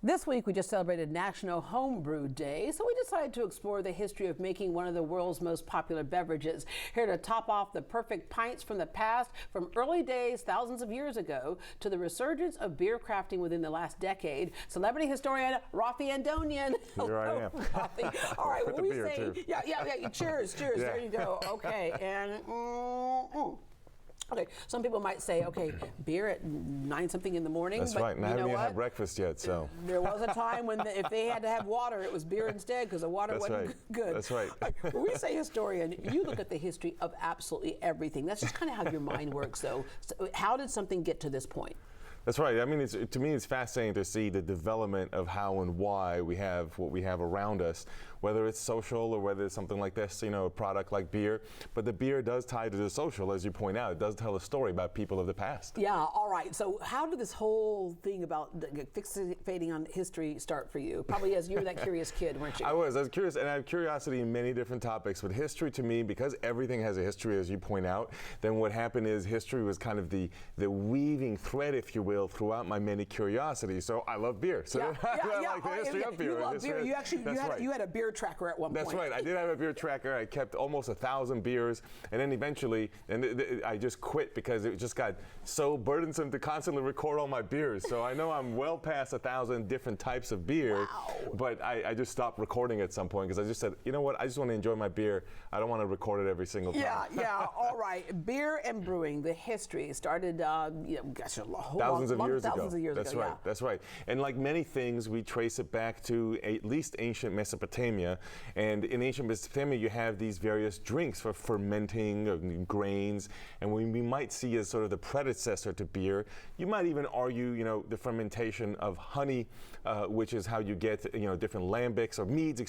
This week we just celebrated National Homebrew Day, so we decided to explore the history of making one of the world's most popular beverages. Here to top off the perfect pints from the past, from early days thousands of years ago to the resurgence of beer crafting within the last decade, celebrity historian Raffi Andonian. Here I am. Raffi. All right, what we say? Yeah. Cheers. Yeah. There you go. Okay, and okay, some people might say, okay, beer at 9-something in the morning. That's but right, and I haven't even had breakfast yet, so. There was a time when if they had to have water, it was beer instead because the water wasn't good. That's right. When we say historian, you look at the history of absolutely everything. That's just kind of how your mind works, though. So how did something get to this point? That's right. I mean, to me, it's fascinating to see the development of how and why we have what we have around us, whether it's social or whether it's something like this, a product like beer. But the beer does tie to the social, as you point out. It does tell a story about people of the past. Yeah, all right. So how did this whole thing about fixating on history start for you? Probably as you were that curious kid, weren't you? I was curious, and I have curiosity in many different topics. But history to me, because everything has a history, as you point out, then what happened is history was kind of the weaving thread, if you will, throughout my many curiosities. So I love beer. So I like the history of beer. You love beer. You actually you had a beer tracker at one point. That's right. I did have a beer tracker. I kept almost 1,000 beers, and then eventually, I just quit because it just got so burdensome to constantly record all my beers. So I know I'm well past 1,000 different types of beer, but I just stopped recording at some point because I just said, you know what? I just want to enjoy my beer. I don't want to record it every single time. Yeah. All right. Beer and brewing, the history started, thousands of years ago. That's right. And like many things, we trace it back to at least ancient Mesopotamia. And in ancient Mesopotamia, you have these various drinks for fermenting grains, and we might see as sort of the predecessor to beer. You might even argue, the fermentation of honey, which is how you get, different lambics or meads,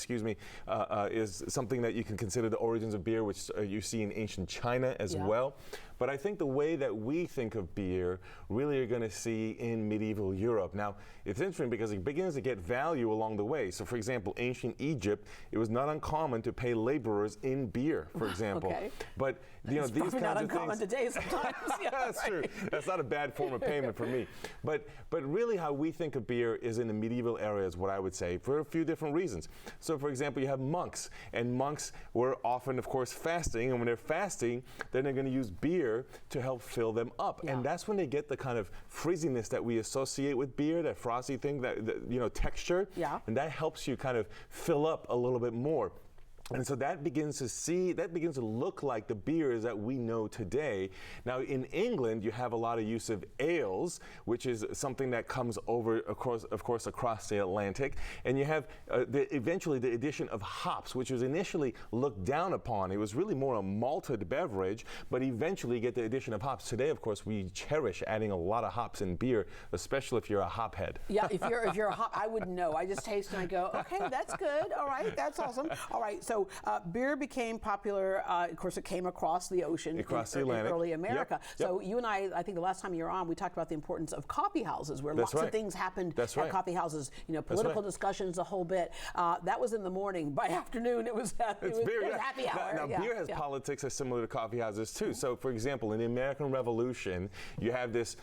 is something that you can consider the origins of beer, which you see in ancient China as well. But I think the way that we think of beer really are going to see in medieval Europe. Now, it's interesting because it begins to get value along the way. So, for example, ancient Egypt, it was not uncommon to pay laborers in beer, for example. Okay. But it's these kinds not of uncommon things, today sometimes. That's true. That's not a bad form of payment for me. But really, how we think of beer is in the medieval era, is what I would say, for a few different reasons. So, for example, you have monks, and monks were often, of course, fasting. And when they're fasting, then they're going to use beer to help fill them up, and that's when they get the kind of frizziness that we associate with beer, that frosty thing, that texture, and that helps you kind of fill up a little bit more. And so that begins to look like the beers that we know today. Now, in England, you have a lot of use of ales, which is something that comes over, of course, across the Atlantic. And you have eventually the addition of hops, which was initially looked down upon. It was really more a malted beverage, but eventually you get the addition of hops. Today, of course, we cherish adding a lot of hops in beer, especially if you're a hop head. Yeah, if you're a hop, I wouldn't know. I just taste and I go, okay, that's good. All right, that's awesome. All right, so beer became popular. Of course, it came across the ocean, across the Atlantic, in early America. Yep. So you and I think the last time you were on, we talked about the importance of coffee houses, where lots of things happened at coffee houses. Political discussions, a whole bit. That was in the morning. By afternoon, it was happy hour. Now beer has politics that's similar to coffee houses too. So, for example, in the American Revolution, you have this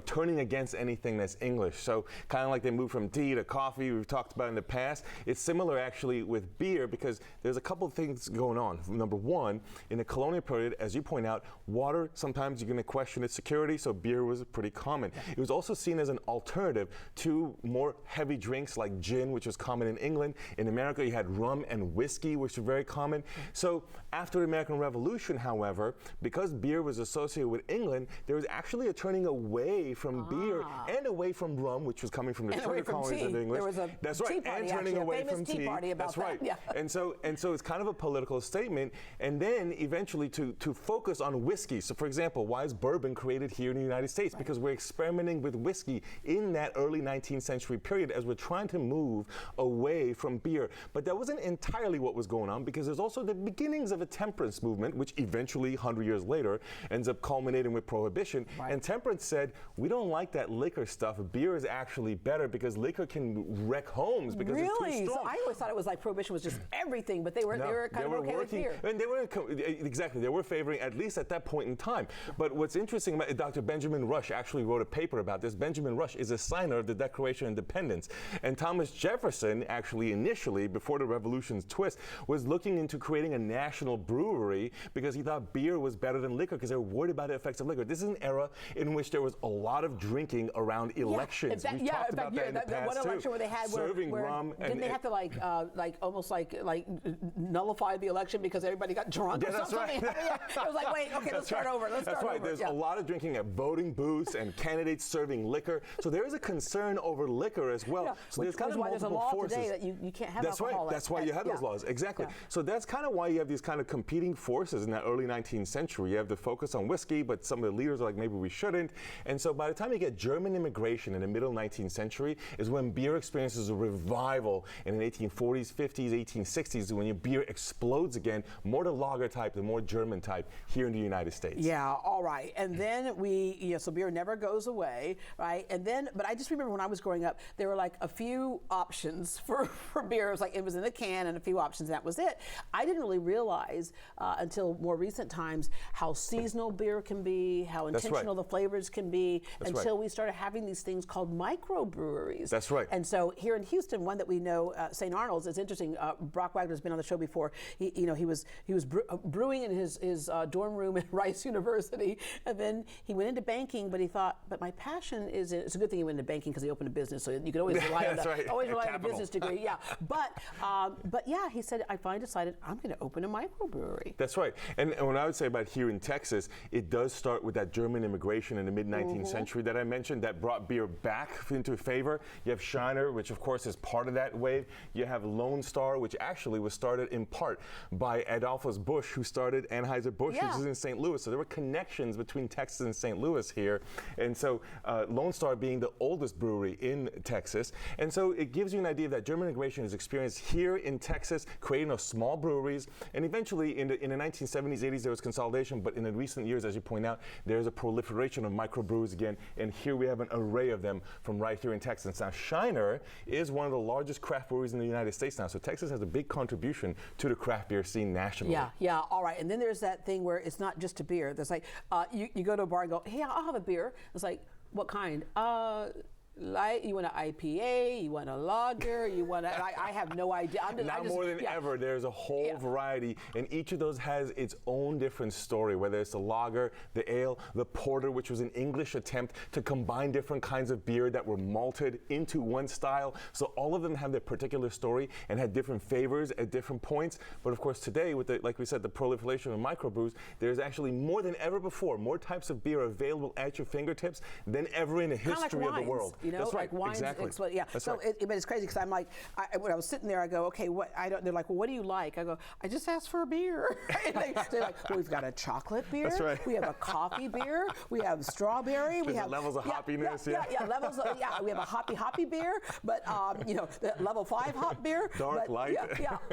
turning against anything that's English. So, kind of like they moved from tea to coffee. We've talked about in the past. It's similar actually with beer, because there's a couple of things going on. Number one, in the colonial period, as you point out, water, sometimes you're going to question its security, so beer was pretty common. It was also seen as an alternative to more heavy drinks like gin, which was common in England. In America, you had rum and whiskey, which were very common. So after the American Revolution, however, because beer was associated with England, there was actually a turning away from beer and away from rum, which was coming from the Turkic colonies of England. There was a tea party, and turning away from tea. Party about That's right. Yeah. And so it's kind of a political statement, and then eventually to focus on whiskey. So, for example, why is bourbon created here in the United States? Because we're experimenting with whiskey in that early 19th century period as we're trying to move away from beer. But that wasn't entirely what was going on, because there's also the beginnings of a temperance movement, which eventually, 100 years later, ends up culminating with Prohibition. And temperance said, we don't like that liquor stuff. Beer is actually better because liquor can wreck homes because it's too strong. So I always thought it was like Prohibition was just everything, but they were kind of okay with beer. And they were exactly, they were favoring, at least at that point in time. But what's interesting about Dr. Benjamin Rush actually wrote a paper about this. Benjamin Rush is a signer of the Declaration of Independence. And Thomas Jefferson actually initially, before the Revolution's twist, was looking into creating a national brewery because he thought beer was better than liquor because they were worried about the effects of liquor. This is an era in which there was a lot lot of drinking around elections. We've talked about that in the past one election where they had serving rum. Didn't they have to almost nullify the election because everybody got drunk? Yeah, that's right. It was like, wait, okay, let's start over. That's right. There's a lot of drinking at voting booths and candidates serving liquor. So there is a concern over liquor as well. Yeah. So there's kind of multiple law forces. Today that you can't have that's alcohol. Right. That's why you have those laws. Exactly. Yeah. So that's kind of why you have these kind of competing forces in that early 19th century. You have the focus on whiskey, but some of the leaders are like, maybe we shouldn't. And so by the time you get German immigration in the middle 19th century is when beer experiences a revival in the 1840s, 50s, 1860s, when your beer explodes again, more the lager type, the more German type here in the United States. Yeah, all right. And then so beer never goes away, right? And then, but I just remember when I was growing up, there were like a few options for beer. It was like, it was in a can and a few options, and that was it. I didn't really realize until more recent times how seasonal beer can be, how intentional the flavors can be, until we started having these things called microbreweries. That's right. And so here in Houston, one that we know, St. Arnold's, is interesting. Brock Wagner's been on the show before. He was brewing in his dorm room at Rice University, and then he went into banking. But he thought, but my passion is it's a good thing he went into banking because he opened a business, so you could always rely on a business degree. Yeah, but yeah, he said, I finally decided I'm going to open a microbrewery. That's right. And what I would say about here in Texas, it does start with that German immigration in the mid 19th century that I mentioned that brought beer back into favor. You have Shiner, which of course is part of that wave. You have Lone Star, which actually was started in part by Adolphus Busch, who started Anheuser-Busch, which is in St. Louis. So there were connections between Texas and St. Louis here. And so Lone Star being the oldest brewery in Texas. And so it gives you an idea that German immigration is experienced here in Texas, creating those small breweries. And eventually in the 1970s, 80s, there was consolidation. But in the recent years, as you point out, there's a proliferation of microbrews again. And here we have an array of them from right here in Texas. Now, Shiner is one of the largest craft breweries in the United States now. So Texas has a big contribution to the craft beer scene nationally. Yeah, all right. And then there's that thing where it's not just a beer. There's like, you go to a bar and go, hey, I'll have a beer. It's like, what kind? Light, you want an IPA, you want a lager, you want I have no idea. More than ever, there's a whole variety, and each of those has its own different story, whether it's the lager, the ale, the porter, which was an English attempt to combine different kinds of beer that were malted into one style. So all of them have their particular story and had different favors at different points. But of course today, with like we said, the proliferation of microbrews, there's actually more than ever before, more types of beer available at your fingertips than ever in the history of the world. You know, that's right. Like wines, exactly. Yeah. That's so, right. But it's crazy because I'm like, when I was sitting there, I go, okay, what? They're like, well, what do you like? I go, I just asked for a beer. And they're like, well, we've got a chocolate beer. That's right. We have a coffee beer. We have strawberry. We have levels of hoppiness. Levels. We have a hoppy beer, but the level 5 hop beer. Dark, light.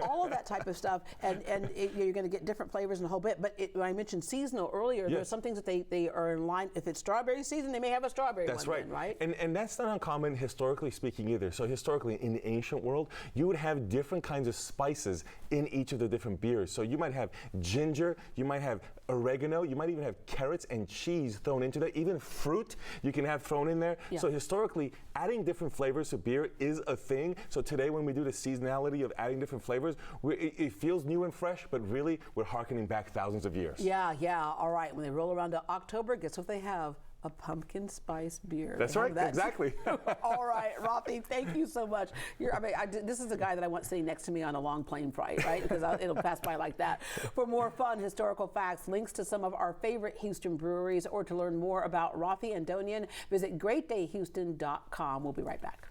All of that type of stuff, and you're going to get different flavors and a whole bit. But when I mentioned seasonal earlier, there's some things that they are in line. If it's strawberry season, they may have a strawberry one. That's right. Then, right. And that's not uncommon historically speaking either. So historically in the ancient world, you would have different kinds of spices in each of the different beers. So you might have ginger, you might have oregano, you might even have carrots and cheese thrown into that. Even fruit you can have thrown in there. Yeah. So historically, adding different flavors to beer is a thing. So today when we do the seasonality of adding different flavors, it feels new and fresh, but really we're hearkening back thousands of years. Yeah, all right. When they roll around to October, guess what they have? A pumpkin spice beer. That's right, exactly. All right, Raffi, thank you so much. This is the guy that I want sitting next to me on a long plane flight, right? Because it'll pass by like that. For more fun historical facts, links to some of our favorite Houston breweries, or to learn more about Raffi Andonian, visit greatdayhouston.com. We'll be right back.